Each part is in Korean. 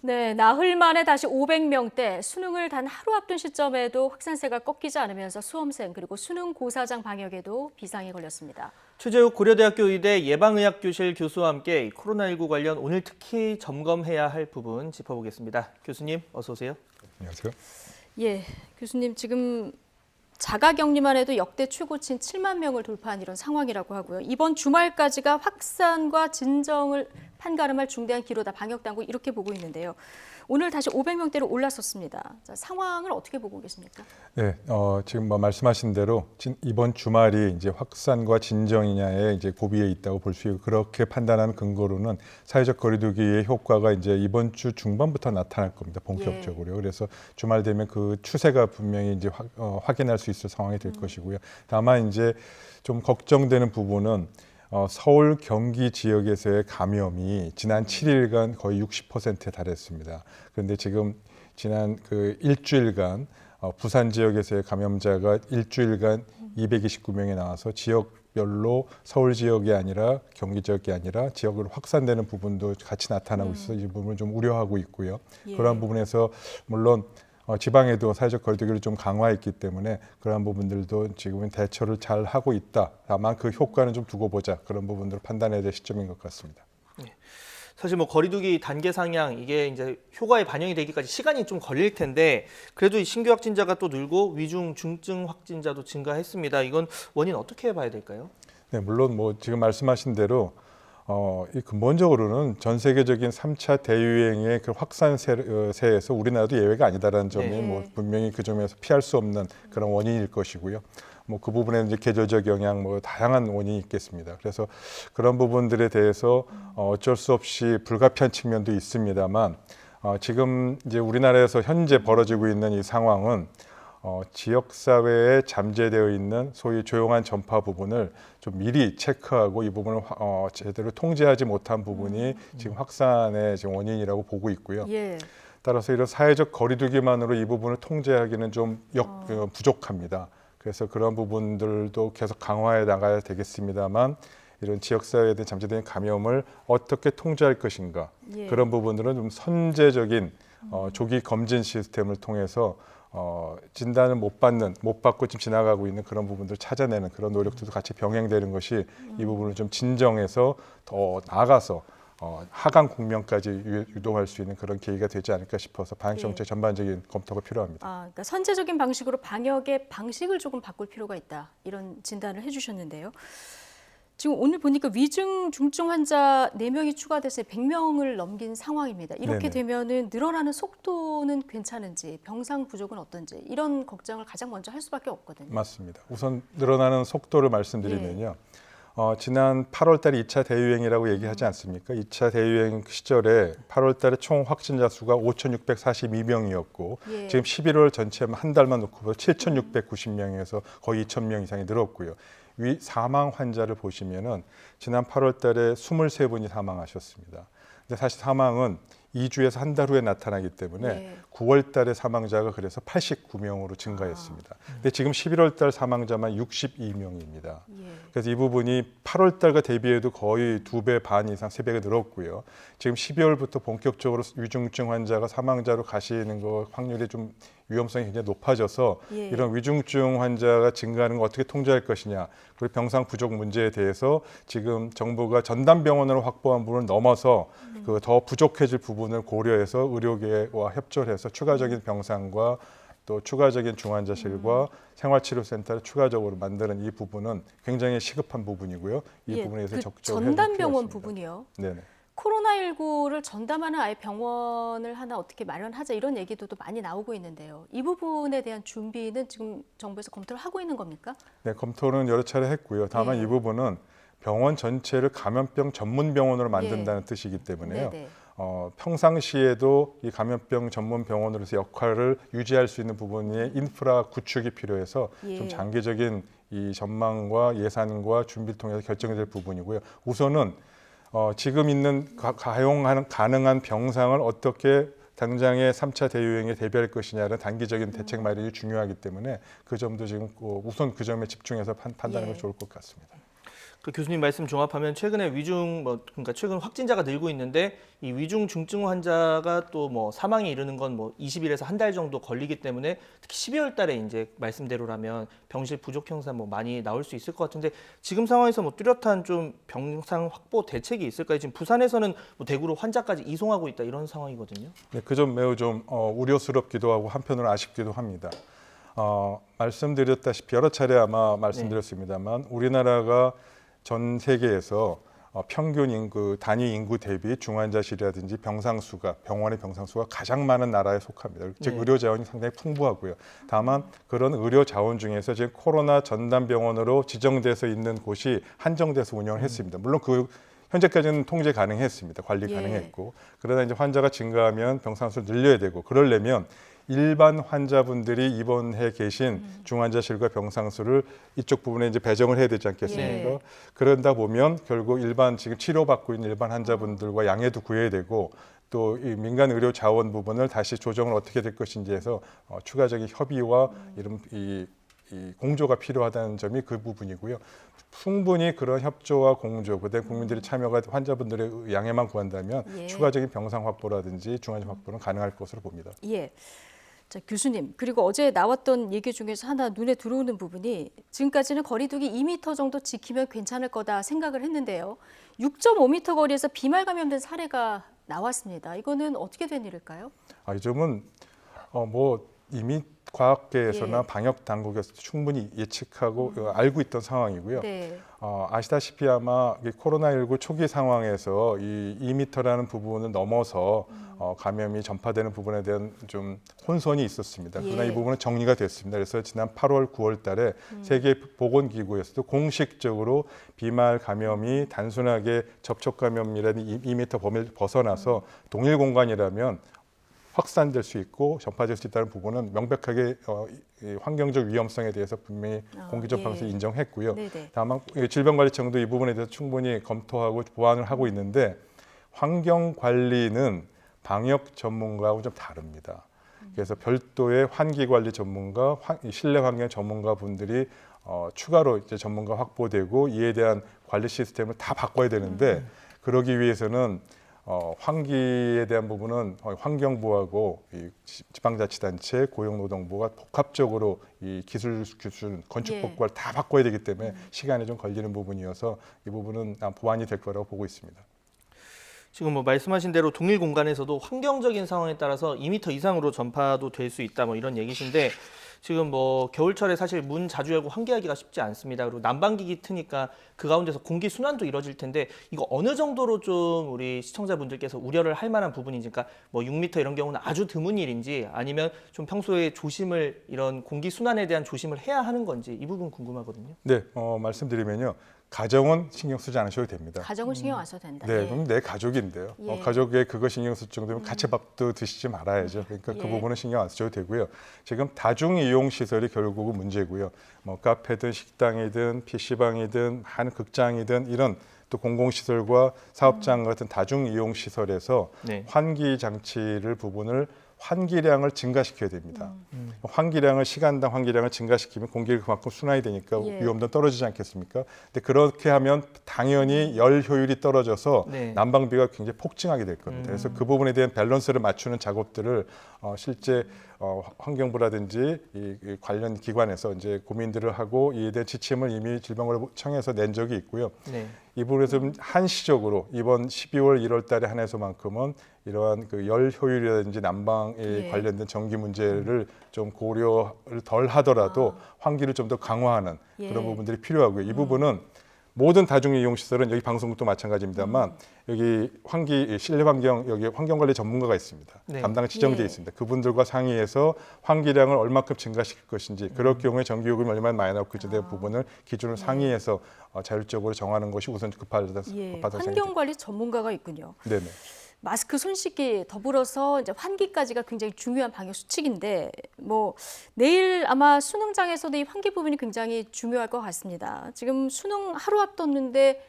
네, 나흘 만에 다시 500명대, 수능을 단 하루 앞둔 시점에도 확산세가 꺾이지 않으면서 수험생 그리고 수능 고사장 방역에도 비상이 걸렸습니다. 최재욱 고려대학교 의대 예방의학교실 교수와 함께 코로나19 관련 오늘 특히 점검해야 할 부분 짚어보겠습니다. 교수님, 어서 오세요. 안녕하세요. 예, 교수님 지금 자가격리만 해도 역대 최고치인 7만 명을 돌파한 이런 상황이라고 하고요. 이번 주말까지가 확산과 진정을 판가름할 중대한 기로다. 방역당국 이렇게 보고 있는데요. 오늘 다시 500명대로 올랐었습니다. 자, 상황을 어떻게 보고 계십니까? 네, 지금 말씀하신 대로 이번 주말이 이제 확산과 진정이냐에 이제 고비에 있다고 볼 수 있고 그렇게 판단하는 근거로는 사회적 거리두기의 효과가 이제 이번 주 중반부터 나타날 겁니다. 본격적으로. 그래서 주말 되면 그 추세가 분명히 이제 확인할 수 있을 상황이 될 것이고요. 다만 이제 좀 걱정되는 부분은 서울, 경기 지역에서의 감염이 지난 7일간 거의 60%에 달했습니다. 그런데 지금 지난 그 일주일간 부산 지역에서의 감염자가 일주일간 229명이 나와서 지역별로 서울 지역이 아니라 경기 지역이 아니라 지역으로 확산되는 부분도 같이 나타나고 있어서 이 부분을 좀 우려하고 있고요. 예. 그러한 부분에서 물론 지방에도 사회적 거리두기를 좀 강화했기 때문에 그러한 부분들도 지금은 대처를 잘 하고 있다. 다만 그 효과는 좀 두고 보자. 그런 부분들을 판단해야 될 시점인 것 같습니다. 사실 뭐 거리두기 단계 상향 이게 이제 효과에 반영이 되기까지 시간이 좀 걸릴 텐데 그래도 이 신규 확진자가 또 늘고 위중 중증 확진자도 증가했습니다. 이건 원인 어떻게 봐야 될까요? 네, 물론 뭐 지금 말씀하신 대로 이 근본적으로는 전 세계적인 3차 대유행의 그 확산세에서 우리나라도 예외가 아니다라는 점이 네. 뭐 분명히 그 점에서 피할 수 없는 그런 원인일 것이고요. 뭐 그 부분에는 이제 계절적 영향, 뭐 다양한 원인이 있겠습니다. 그래서 그런 부분들에 대해서 어쩔 수 없이 불가피한 측면도 있습니다만 지금 이제 우리나라에서 현재 벌어지고 있는 이 상황은 지역사회에 잠재되어 있는 소위 조용한 전파 부분을 좀 미리 체크하고 이 부분을 제대로 통제하지 못한 부분이 지금 확산의 지금 원인이라고 보고 있고요. 예. 따라서 이런 사회적 거리두기만으로 이 부분을 통제하기는 좀 부족합니다. 그래서 그런 부분들도 계속 강화해 나가야 되겠습니다만 이런 지역사회에 대한 잠재된 감염을 어떻게 통제할 것인가 예. 그런 부분들은 좀 선제적인 조기 검진 시스템을 통해서 진단을 못 받고 지금 지나가고 있는 그런 부분들을 찾아내는 그런 노력들도 같이 병행되는 것이 이 부분을 좀 진정해서 더 나아가서 하강 국면까지 유도할 수 있는 그런 계기가 되지 않을까 싶어서 방역 정책 전반적인 검토가 필요합니다. 그러니까 선제적인 방식으로 방역의 방식을 조금 바꿀 필요가 있다. 이런 진단을 해주셨는데요. 지금 오늘 보니까 위중 중증 환자 4명이 추가돼서 100명을 넘긴 상황입니다. 이렇게 네네. 되면은 늘어나는 속도는 괜찮은지, 병상 부족은 어떤지 이런 걱정을 가장 먼저 할 수밖에 없거든요. 맞습니다. 우선 늘어나는 속도를 말씀드리면요. 지난 8월 달에 2차 대유행이라고 얘기하지 않습니까? 2차 대유행 시절에 8월 달에 총 확진자 수가 5,642명이었고 예. 지금 11월 전체 한 달만 놓고 7,690명에서 거의 2,000명 이상이 늘었고요. 위 사망 환자를 보시면은 지난 8월 달에 23분이 사망하셨습니다. 근데 사실 사망은 2주에서 한 달 후에 나타나기 때문에 9월 달에 사망자가 그래서 89명으로 증가했습니다. 근데 지금 11월 달 사망자만 62명입니다. 그래서 이 부분이 8월 달과 대비해도 거의 2배 반 이상, 3배가 늘었고요. 지금 12월부터 본격적으로 위중증 환자가 사망자로 가시는 거 확률이 좀 위험성이 굉장히 높아져서 이런 위중증 환자가 증가하는 걸 어떻게 통제할 것이냐 그리고 병상 부족 문제에 대해서 지금 정부가 전담병원으로 확보한 부분을 넘어서 그 더 부족해질 부분을 고려해서 의료계와 협조해서 추가적인 병상과 또 추가적인 중환자실과 생활치료센터를 추가적으로 만드는 이 부분은 굉장히 시급한 부분이고요. 이 부분에 대해서 적극적으로 전담병원 부분이요. 네네. 코로나19를 전담하는 아예 병원을 하나 어떻게 마련하자 이런 얘기도 또 많이 나오고 있는데요. 이 부분에 대한 준비는 지금 정부에서 검토를 하고 있는 겁니까? 네, 검토는 여러 차례 했고요. 다만 이 부분은 병원 전체를 감염병 전문 병원으로 만든다는 뜻이기 때문에요. 평상시에도 이 감염병 전문 병원으로서 역할을 유지할 수 있는 부분의 인프라 구축이 필요해서 좀 장기적인 이 전망과 예산과 준비를 통해서 결정될 부분이고요. 우선은 지금 있는 가능한 병상을 어떻게 당장의 3차 대유행에 대비할 것이냐는 단기적인 대책 마련이 중요하기 때문에 그 점도 지금 우선 그 점에 집중해서 판단하는 것이 좋을 것 같습니다. 그 교수님 말씀 종합하면 최근에 그러니까 최근 확진자가 늘고 있는데 이 위중 중증 환자가 또 뭐 사망에 이르는 건 뭐 20일에서 한 달 정도 걸리기 때문에 특히 12월 달에 이제 말씀대로라면 병실 부족 현상 뭐 많이 나올 수 있을 것 같은데 지금 상황에서 뭐 뚜렷한 좀 병상 확보 대책이 있을까요? 지금 부산에서는 뭐 대구로 환자까지 이송하고 있다 이런 상황이거든요. 네, 그 점 매우 좀 우려스럽기도 하고 한편으로 아쉽기도 합니다. 말씀드렸다시피 여러 차례 아마 말씀드렸습니다만 우리나라가 전 세계에서 평균 인구, 단위 인구 대비 중환자실이라든지 병원의 병상수가 가장 많은 나라에 속합니다. 즉 의료 자원이 상당히 풍부하고요. 다만 그런 의료 자원 중에서 지금 코로나 전담병원으로 지정돼서 있는 곳이 한정돼서 운영을 했습니다. 물론 현재까지는 통제 가능했습니다. 관리 가능했고. 그러다 이제 환자가 증가하면 병상수를 늘려야 되고 그러려면 일반 환자분들이 입원해 계신 중환자실과 병상수를 이쪽 부분에 이제 배정을 해야 되지 않겠습니까? 그런다 보면 결국 지금 치료받고 있는 일반 환자분들과 양해도 구해야 되고 또 이 민간 의료 자원 부분을 다시 조정을 어떻게 될 것인지 해서 추가적인 협의와 이 공조가 필요하다는 점이 그 부분이고요. 충분히 그런 협조와 공조, 그다음에 국민들의 참여가 환자분들의 양해만 구한다면 추가적인 병상 확보라든지 중환자 확보는 가능할 것으로 봅니다. 예. 자, 교수님, 그리고 어제 나왔던 얘기 중에서 하나 눈에 들어오는 부분이 지금까지는 거리두기 2m 정도 지키면 괜찮을 거다 생각을 했는데요. 6.5m 거리에서 비말 감염된 사례가 나왔습니다. 이거는 어떻게 된 일일까요? 이 점은 이미 과학계에서나 방역 당국에서도 충분히 예측하고 알고 있던 상황이고요. 네. 아시다시피 아마 코로나19 초기 상황에서 이 2m라는 부분을 넘어서 감염이 전파되는 부분에 대한 좀 혼선이 있었습니다. 그러나 이 부분은 정리가 됐습니다. 그래서 지난 8월, 9월 달에 세계보건기구에서도 공식적으로 비말 감염이 단순하게 접촉 감염이라는 2m 범위를 벗어나서 동일 공간이라면 확산될 수 있고 전파될 수 있다는 부분은 명백하게 환경적 위험성에 대해서 분명히 공기전파에서 인정했고요. 네네. 다만 질병관리청도 이 부분에 대해서 충분히 검토하고 보완을 하고 있는데 환경관리는 방역 전문가하고 좀 다릅니다. 그래서 별도의 환기관리 전문가, 실내 환경 전문가 분들이 추가로 이제 전문가 확보되고 이에 대한 관리 시스템을 다 바꿔야 되는데 그러기 위해서는 환기에 대한 부분은 환경부하고 이 지방자치단체, 고용노동부가 복합적으로 이 기술, 건축법과를 다 바꿔야 되기 때문에 시간이 좀 걸리는 부분이어서 이 부분은 보완이 될 거라고 보고 있습니다. 지금 뭐 말씀하신 대로 동일 공간에서도 환경적인 상황에 따라서 2m 이상으로 전파도 될 수 있다 뭐 이런 얘기신데 지금 뭐 겨울철에 사실 문 자주 열고 환기하기가 쉽지 않습니다. 그리고 난방기기 트니까 그 가운데서 공기 순환도 이루어질 텐데 이거 어느 정도로 좀 우리 시청자분들께서 우려를 할 만한 부분인지, 그러니까 뭐 6m 이런 경우는 아주 드문 일인지 아니면 좀 평소에 조심을 이런 공기 순환에 대한 조심을 해야 하는 건지 이 부분 궁금하거든요. 네, 말씀드리면요. 가정은 신경 쓰지 않으셔도 됩니다. 가정은 신경 안 써도 된다. 네, 그럼 내 가족인데요. 가족에 그거 신경 쓸 정도면 같이 밥도 드시지 말아야죠. 그러니까 그 부분은 신경 안 쓰셔도 되고요. 지금 다중 이용 시설이 결국은 문제고요. 뭐 카페든 식당이든 PC방이든 한 극장이든 이런 또 공공시설과 사업장 같은 다중 이용 시설에서 환기 장치를 부분을 환기량을 증가시켜야 됩니다. 시간당 환기량을 증가시키면 공기가 그만큼 순환이 되니까 위험도 떨어지지 않겠습니까? 근데 그렇게 하면 당연히 열 효율이 떨어져서 난방비가 굉장히 폭증하게 될 겁니다. 그래서 그 부분에 대한 밸런스를 맞추는 작업들을 실제 환경부라든지 이 관련 기관에서 이제 고민들을 하고 이에 대한 지침을 이미 질병관리청에서 낸 적이 있고요. 이 부분에서 좀 한시적으로 이번 12월, 1월 달에 한해서만큼은 이러한 그 열 효율이라든지 난방에 관련된 전기 문제를 좀 고려를 덜 하더라도 환기를 좀 더 강화하는 그런 부분들이 필요하고요. 이 부분은 모든 다중이용시설은 여기 방송국도 마찬가지입니다만 여기 실내 환경, 여기 환경관리 전문가가 있습니다. 담당 지정돼 있습니다. 그분들과 상의해서 환기량을 얼마큼 증가시킬 것인지, 그럴 경우에 전기요금이 얼마나 많이 나올 것인지에 대한 부분을 기준을 상의해서 자율적으로 정하는 것이 우선 급하다 생각됩니다. 환경관리 전문가가 있군요. 네네. 마스크 손 씻기 더불어서 이제 환기까지가 굉장히 중요한 방역 수칙인데 뭐 내일 아마 수능장에서도 이 환기 부분이 굉장히 중요할 것 같습니다. 지금 수능 하루 앞뒀는데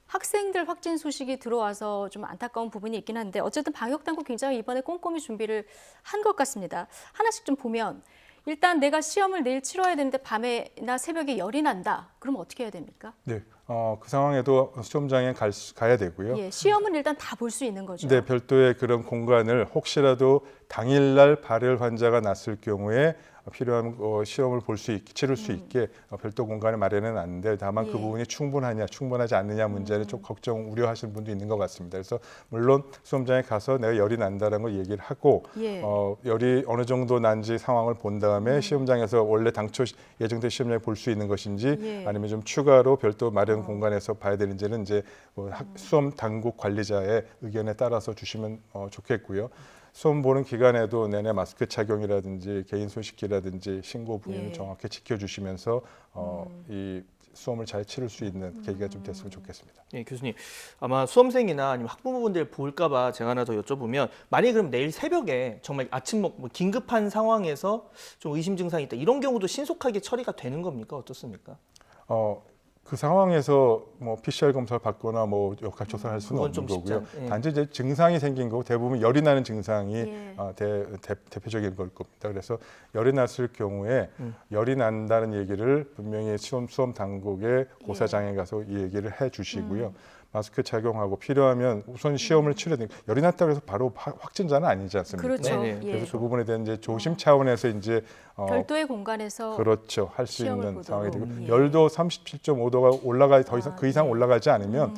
학생들 확진 소식이 들어와서 좀 안타까운 부분이 있긴 한데 어쨌든 방역 당국 굉장히 이번에 꼼꼼히 준비를 한 것 같습니다. 하나씩 좀 보면 일단 내가 시험을 내일 치러야 되는데 밤에나 새벽에 열이 난다. 그럼 어떻게 해야 됩니까? 네, 그 상황에도 시험장에 가야 되고요. 예, 시험은 일단 다 볼 수 있는 거죠. 네, 별도의 그런 공간을 혹시라도 당일날 발열 환자가 났을 경우에 필요한 시험을 치를 수 있게 별도 공간을 마련해 놨는데 다만 그 예. 부분이 충분하지 않느냐 문제는 좀 우려하시는 분도 있는 것 같습니다. 그래서 물론 시험장에 가서 내가 열이 난다는 걸 얘기를 하고 예. 열이 어느 정도 난지 상황을 본 다음에 시험장에서 원래 당초 예정된 시험장에 볼 수 있는 것인지 예. 아니면 좀 추가로 별도 마련 공간에서 봐야 되는지는 이제 수험 당국 관리자의 의견에 따라서 주시면 좋겠고요. 수험 보는 기간에도 내내 마스크 착용이라든지 개인 손 씻기라든지 신고 부위는 예. 정확히 지켜주시면서 이 수험을 잘 치를 수 있는 계기가 좀 됐으면 좋겠습니다. 예, 교수님. 아마 수험생이나 아니면 학부모분들 볼까봐 제가 하나 더 여쭤보면 만약에 그럼 내일 새벽에 정말 아침 뭐 긴급한 상황에서 좀 의심 증상이 있다 이런 경우도 신속하게 처리가 되는 겁니까? 어떻습니까? 그 상황에서 뭐 PCR 검사를 받거나 뭐 역학 조사를 할 수는 그건 없는 좀 쉽지 거고요. 않- 예. 단지 이제 증상이 생긴 거고 대부분 열이 나는 증상이 예. 대표적인 걸 겁니다. 그래서 열이 났을 경우에 열이 난다는 얘기를 분명히 수험 당국의 고사장에 가서 이 얘기를 해주시고요. 마스크 착용하고 필요하면 우선 시험을 치러야 되니까 열이 났다고 해서 바로 확진자는 아니지 않습니까? 그렇죠. 네네. 예. 그래서 그 부분에 대한 이제 조심 차원에서 이제 별도의 공간에서 그렇죠. 할 수 시험을 있는 보도록. 상황이 되고 예. 열도 37.5도가 더 이상 그 이상 네. 올라가지 않으면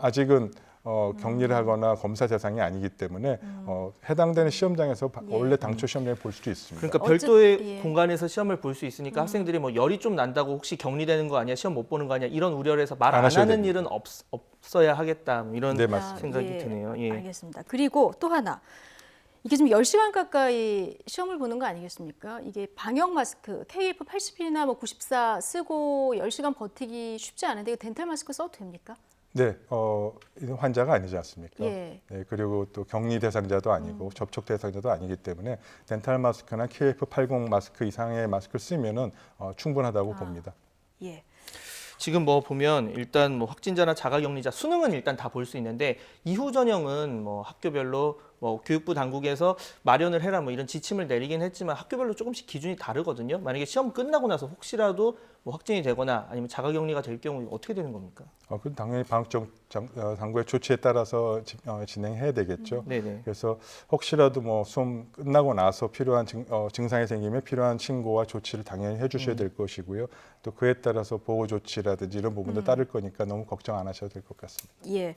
아직은 격리를 하거나 검사 대상이 아니기 때문에 해당되는 시험장에서 예. 원래 당초 시험장에 볼 수도 있습니다. 그러니까 어쨌- 별도의 예. 공간에서 시험을 볼 수 있으니까 학생들이 뭐 열이 좀 난다고 혹시 격리되는 거 아니야? 시험 못 보는 거 아니야? 이런 우려를 해서 말 안 안 하셔야 하는 됩니다. 일은 없어야 하겠다. 뭐 이런 네, 맞습니다. 생각이 예. 드네요. 예. 알겠습니다. 그리고 또 하나. 이게 지금 10시간 가까이 시험을 보는 거 아니겠습니까? 이게 방역 마스크 KF80이나 뭐 94 쓰고 10시간 버티기 쉽지 않은데 이거 덴탈 마스크 써도 됩니까? 네, 이건 환자가 아니지 않습니까? 예. 네, 그리고 또 격리 대상자도 아니고 접촉 대상자도 아니기 때문에 덴탈 마스크나 KF80 마스크 이상의 마스크를 쓰면은 충분하다고 봅니다. 예. 지금 뭐 보면 일단 뭐 확진자나 자가격리자 수능은 일단 다 볼 수 있는데 이후 전형은 뭐 학교별로 뭐 교육부 당국에서 마련을 해라 뭐 이런 지침을 내리긴 했지만 학교별로 조금씩 기준이 다르거든요. 만약에 시험 끝나고 나서 혹시라도 뭐 확진이 되거나 아니면 자가격리가 될 경우 어떻게 되는 겁니까? 그럼 당연히 당국의 조치에 따라서 진행해야 되겠죠. 네네. 그래서 혹시라도 뭐 수험 끝나고 나서 필요한 증상이 생기면 필요한 신고와 조치를 당연히 해주셔야 될 것이고요. 또 그에 따라서 보호 조치라든지 이런 부분도 따를 거니까 너무 걱정 안 하셔도 될 것 같습니다. 예.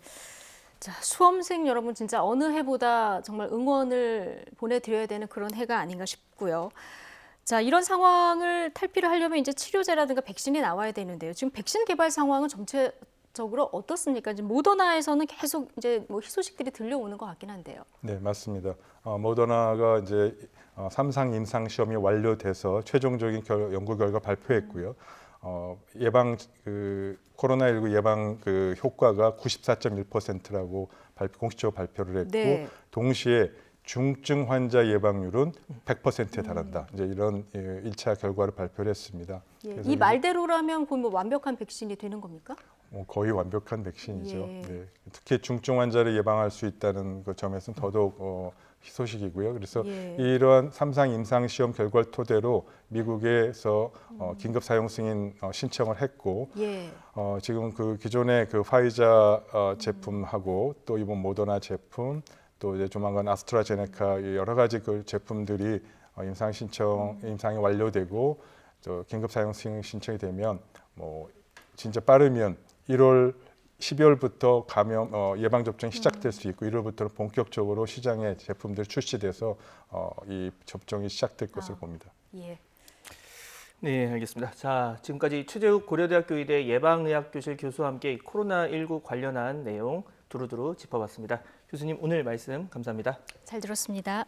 자, 수험생 여러분 진짜 어느 해보다 정말 응원을 보내드려야 되는 그런 해가 아닌가 싶고요. 자, 이런 상황을 탈피를 하려면 이제 치료제라든가 백신이 나와야 되는데요. 지금 백신 개발 상황은 전체적으로 어떻습니까? 지금 모더나에서는 계속 이제 뭐 희소식들이 들려오는 것 같긴 한데요. 네, 맞습니다. 모더나가 이제 3상 임상 시험이 완료돼서 최종적인 연구 결과 발표했고요. 코로나19 예방 효과가 94.1%라고 공식적으로 발표를 했고 네. 동시에 중증 환자 예방률은 100%에 달한다. 이제 이런 1차 결과를 발표를 했습니다. 예. 그래서 이 말대로라면 거의 뭐 완벽한 백신이 되는 겁니까? 거의 완벽한 백신이죠. 예. 네. 특히 중증 환자를 예방할 수 있다는 그 점에서는 더더욱 희소식이고요. 그래서 예. 이러한 3상 임상 시험 결과를 토대로 미국에서 긴급 사용 승인 신청을 했고 예. 지금 그 기존의 그 파이자 제품하고 또 이번 모더나 제품 또 이제 조만간 아스트라제네카 여러 가지 그 제품들이 임상이 완료되고 또 긴급 사용 승인 신청이 되면 뭐 진짜 빠르면 12월부터 예방 접종이 시작될 수 있고 1월부터는 본격적으로 시장에 제품들 출시돼서 이 접종이 시작될 것으로 봅니다. 예. 네, 알겠습니다. 자, 지금까지 최재욱 고려대학교 의대 예방의학교실 교수와 함께 코로나19 관련한 내용 두루두루 짚어봤습니다. 교수님 오늘 말씀 감사합니다. 잘 들었습니다.